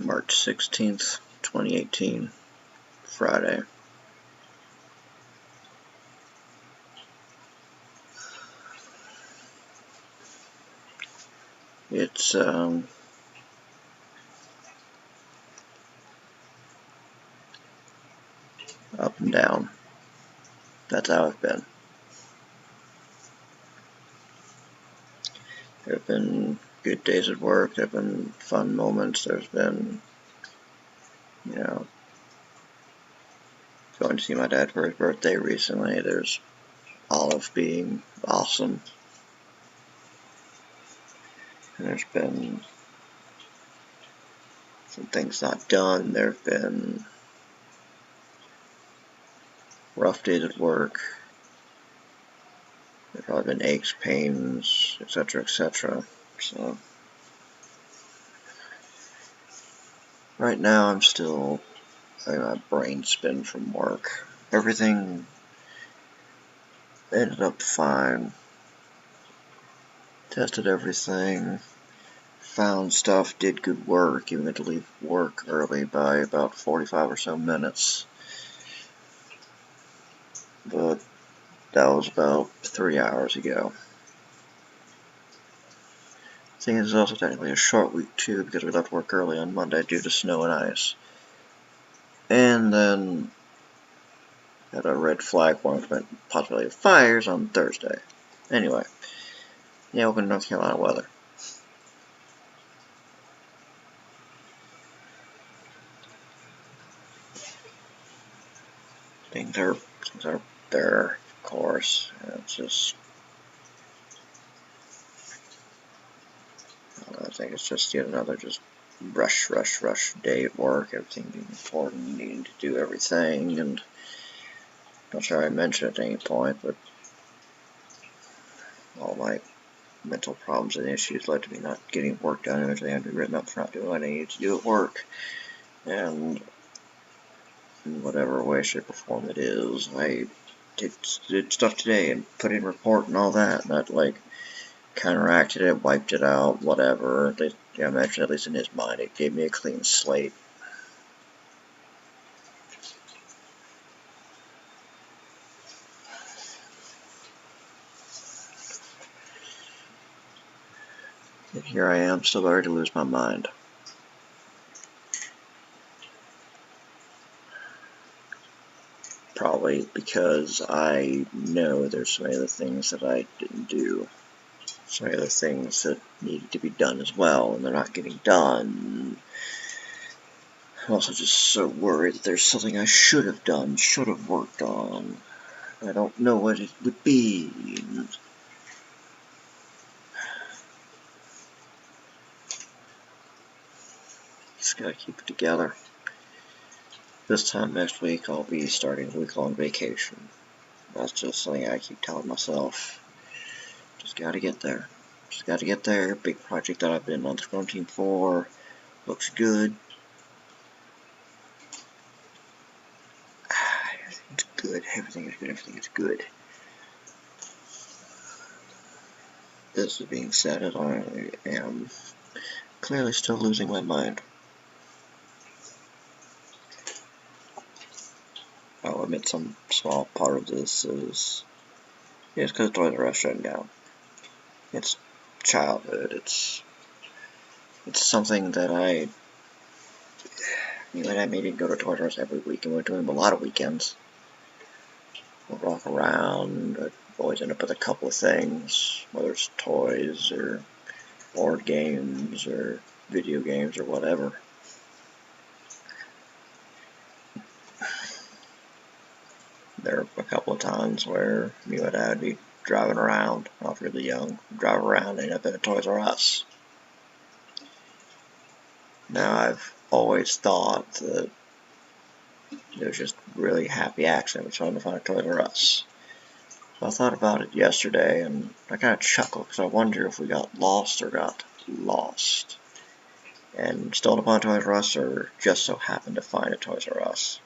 March 16th, 2018, Friday. It's up and down. That's how I've been. There have been good days at work, there have been fun moments, there's been, going to see my dad for his birthday recently, there's Olive being awesome, and there's been some things not done, there have been rough days at work, there have probably been aches, pains, etc., etc. So right now I'm still letting my brain spin from work. Everything ended up fine. Tested everything, found stuff, did good work, even had to leave work early by about 45 or so minutes. But that was about 3 hours ago. The thing is, it's also technically a short week too, because we left work early on Monday due to snow and ice. And then had a red flag warning for possibility of fires on Thursday. Anyway, yeah, welcome to North Carolina weather. Things are there, of course. It's just, I think it's just yet another rush day at work. Everything being important, needing to do everything, and I'm not sure I mentioned at any point, but all my mental problems and issues led to me not getting work done. Eventually I had to be written up for not doing what I needed to do at work, and in whatever way, shape, or form it is, I did stuff today and put in a report and all that, and that counteracted it, wiped it out, whatever. I imagine, at least in his mind, it gave me a clean slate. And here I am, still ready to lose my mind. Probably because I know there's so many other things that I didn't do. So many other things that needed to be done as well, and they're not getting done. I'm also just so worried that there's something I should have done, should have worked on. I don't know what it would be. Just gotta keep it together. This time next week I'll be starting a week-long vacation. That's just something I keep telling myself. Just gotta get there. Just gotta get there. Big project that I've been on the Scrum team for. Looks good. Everything's good. Everything is good. Everything is good. This being said, I am clearly still losing my mind. I'll admit some small part of this is because Toys R Us shutting down. It's childhood. It's something that I made it go to Toys R Us every week, and we're doing a lot of weekends. We'll walk around. I'd always end up with a couple of things, whether it's toys or board games or video games or whatever. There were a couple of times where me and my dad would be driving around. I was really young, drive around, end up at a Toys R Us. Now, I've always thought that it was just a really happy accident of trying to find a Toys R Us. So I thought about it yesterday, and I kind of chuckled because I wonder if we got lost or got lost. And stumbled upon a Toys R Us or just so happened to find a Toys R Us.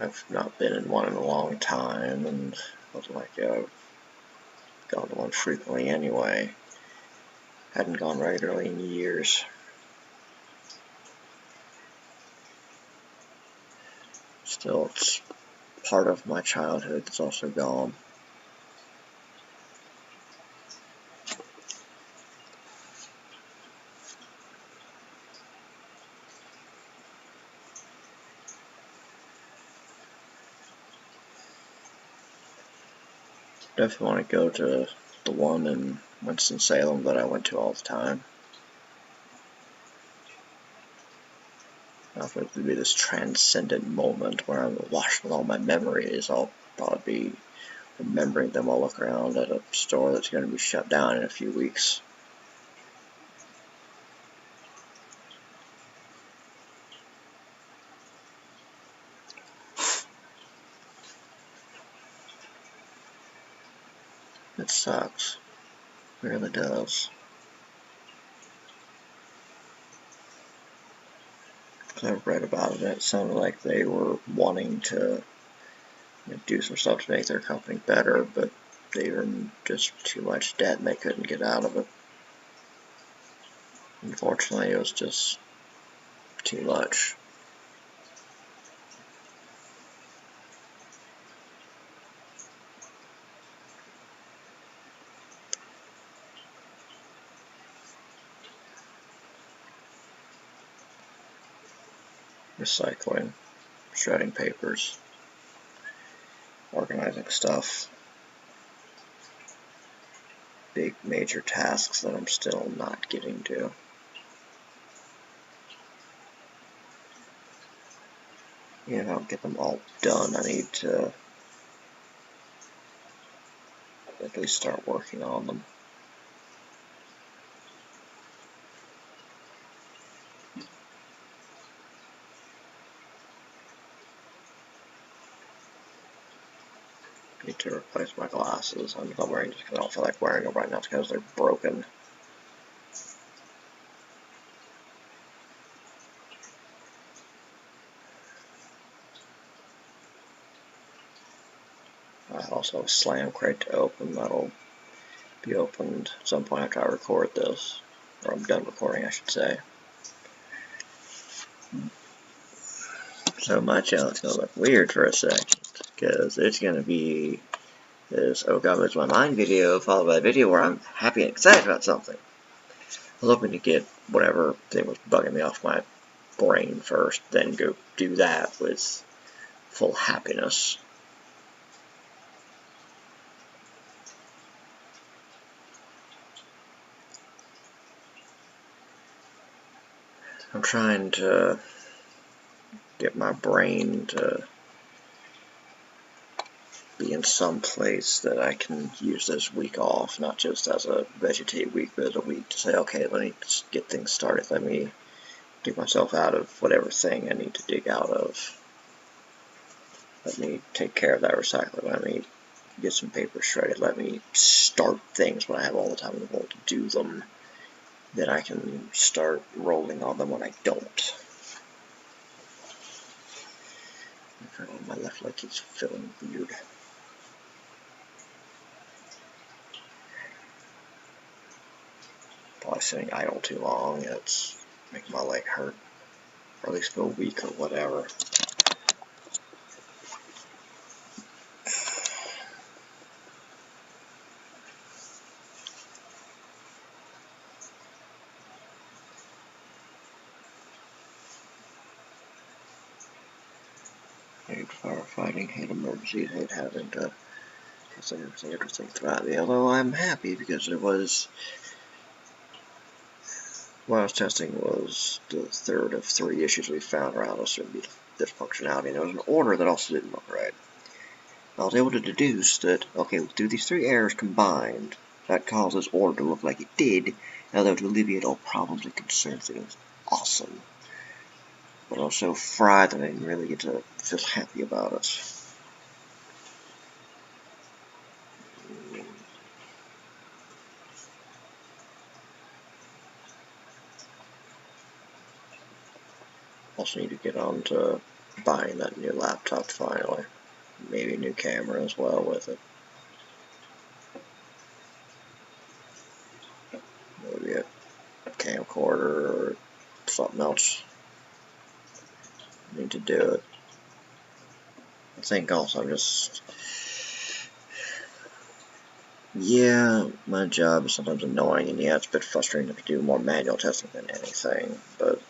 I've not been in one in a long time, and felt like I've gone to one frequently anyway. Hadn't gone regularly in years. Still, it's part of my childhood that's also gone. Definitely want to go to the one in Winston-Salem that I went to all the time. I thought it would be this transcendent moment where I'm washed with all my memories. I'll probably be remembering them while I look around at a store that's going to be shut down in a few weeks. It sucks. It really does. I've read about it, and it sounded like they were wanting to do some stuff to make their company better, but they were in just too much debt and they couldn't get out of it. Unfortunately, it was just too much. Recycling, shredding papers, organizing stuff. Big major tasks that I'm still not getting to. If I don't get them all done, I need to at least start working on them. Need to replace my glasses. I'm not wearing just because I don't feel like wearing them right now because they're broken. I also have a slam crate to open. That'll be opened at some point after I record this. Or I'm done recording, I should say. So my channel's going to look weird for a second, because it's going to be this "Oh God, Lose My Mind" video, followed by a video where I'm happy and excited about something. I was hoping to get whatever thing was bugging me off my brain first, then go do that with full happiness. I'm trying to get my brain to be in some place that I can use this week off, not just as a vegetate week, but as a week to say, okay, let me get things started. Let me dig myself out of whatever thing I need to dig out of. Let me take care of that recycling. Let me get some paper shredded. Let me start things when I have all the time in the world to do them. Then I can start rolling on them when I don't. My left leg keeps feeling weird. Probably sitting idle too long. It's making my leg hurt. Or at least feel weak or whatever. Hate firefighting, hate emergencies, hate having to say everything throughout me. Although I'm happy because it was, what I was testing was the third of 3 issues we found around us would be this functionality, and there was an order that also didn't look right. I was able to deduce that, okay, through these 3 errors combined, that caused this order to look like it did, although to alleviate all problems and concerns, it was awesome. But I was so fried that I didn't really get to feel happy about it. Also need to get on to buying that new laptop finally. Maybe a new camera as well with it. Maybe a camcorder or something else. I need to do it. I think also yeah, my job is sometimes annoying, and yeah, it's a bit frustrating to do more manual testing than anything, but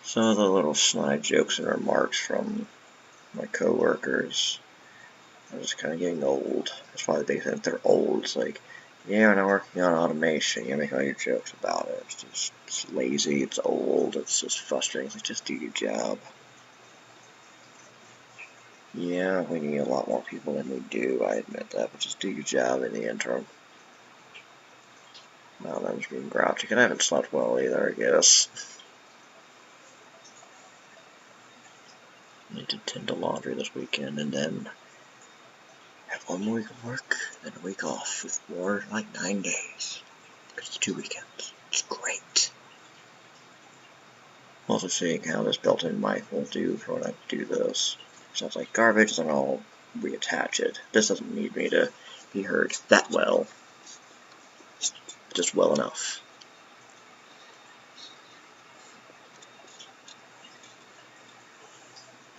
some of the little snide jokes and remarks from my coworkers are just kind of getting old. That's why they think they're old. It's like, yeah, when I'm working on automation, you make all your jokes about it. It's lazy, it's old, it's just frustrating. It's like, just do your job. Yeah, we need a lot more people than we do, I admit that, but just do your job in the interim. Now I'm just being grouchy, because I haven't slept well either, I guess. I need to tend to laundry this weekend, and then have 1 more week of work, then a week off, with more like 9 days. Because it's 2 weekends. It's great. I'm also seeing how this built-in mic will do for when I do this. Sounds like garbage, then I'll reattach it. This doesn't need me to be heard that well. Just well enough.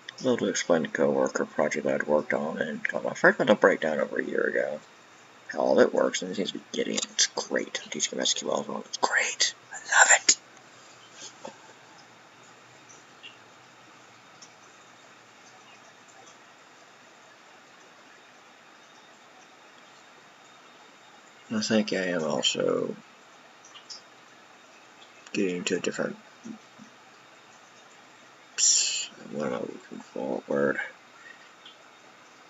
I was able to explain to a coworker project that I'd worked on and got my first mental breakdown over a year ago. How all of it works, and he seems to be getting it. It's great. I'm teaching him SQL as well. It's great. I love it. I think I am also getting to a different, what am I looking for? Word.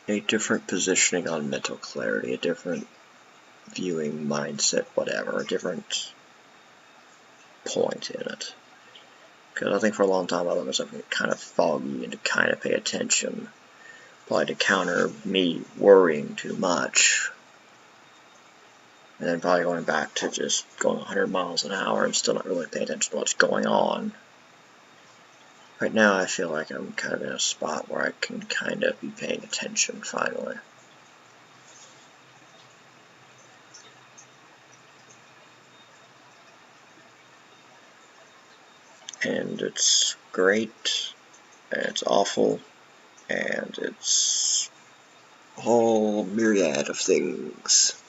A different positioning on mental clarity, a different viewing mindset, whatever, a different point in it. Because I think for a long time I let myself get kind of foggy and to kind of pay attention, probably to counter me worrying too much. And then probably going back to just going 100 miles an hour and still not really paying attention to what's going on. Right now I feel like I'm kind of in a spot where I can kind of be paying attention finally. And it's great, and it's awful, and it's a whole myriad of things.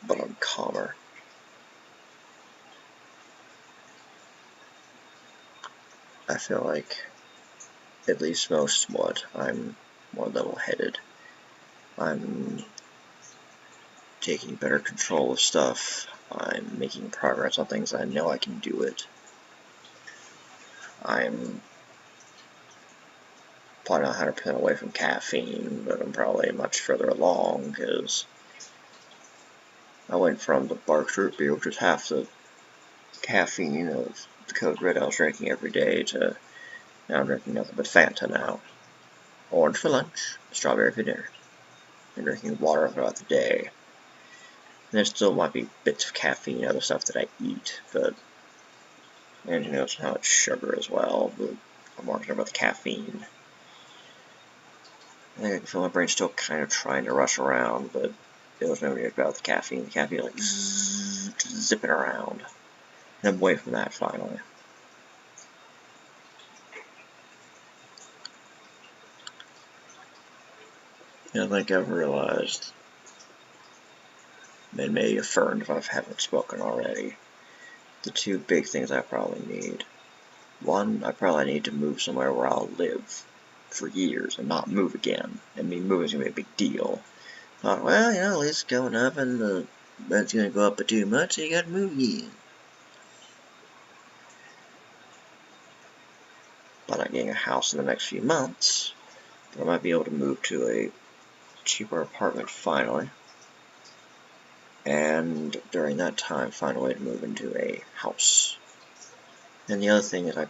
But I'm calmer. I feel like, at least most what, I'm more level-headed. I'm taking better control of stuff. I'm making progress on things. I know I can do it. I'm probably not 100% away from caffeine, but I'm probably much further along, because I went from the Barks root beer, which was half the caffeine of the Code Red I was drinking every day, to now I'm drinking nothing but Fanta now. Orange for lunch, strawberry for dinner. I'm drinking water throughout the day. And there still might be bits of caffeine and other stuff that I eat, but and you know how it's sugar as well, but I'm more concerned about the caffeine. I think I can feel my brain still kind of trying to rush around, but it was no news about the caffeine. The caffeine like zipping around. And I'm away from that finally. And I think I've realized, and maybe affirmed if I haven't spoken already, the two big things I probably need. One, I probably need to move somewhere where I'll live for years and not move again. And me moving is going to be a big deal. Not, well, you know, it's going up and the rent's going to go up by too much, so you got to move again. By not getting a house in the next few months, but I might be able to move to a cheaper apartment finally. And during that time, find a way to move into a house. And the other thing is I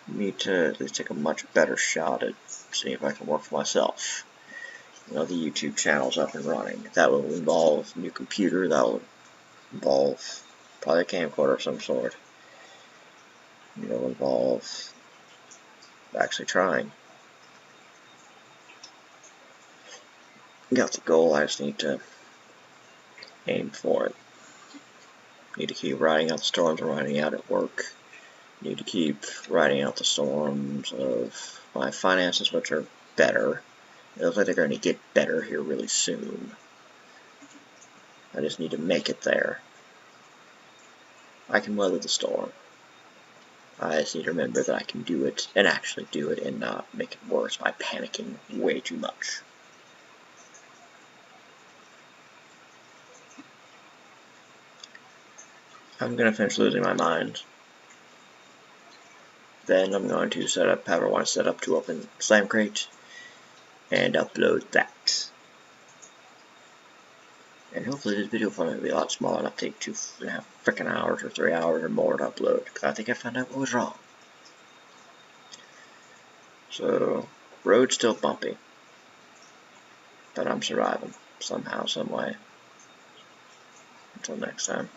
need to at least take a much better shot at seeing if I can work for myself. You know, the YouTube channel's up and running. That will involve a new computer. That will involve probably a camcorder of some sort. You know, involve actually trying. Got the goal, I just need to aim for it. Need to keep riding out the storms I'm riding out at work. Need to keep riding out the storms of my finances, which are better. It looks like they're going to get better here really soon. I just need to make it there. I can weather the storm. I just need to remember that I can do it, and actually do it, and not make it worse by panicking way too much. I'm going to finish losing my mind. Then I'm going to set up however I want to set up to open Slam Crate and upload that. And hopefully this video will be a lot smaller, not take 2.5 freaking hours or 3 hours or more to upload, because I think I found out what was wrong. So, road's still bumpy, but I'm surviving somehow, some way. Until next time.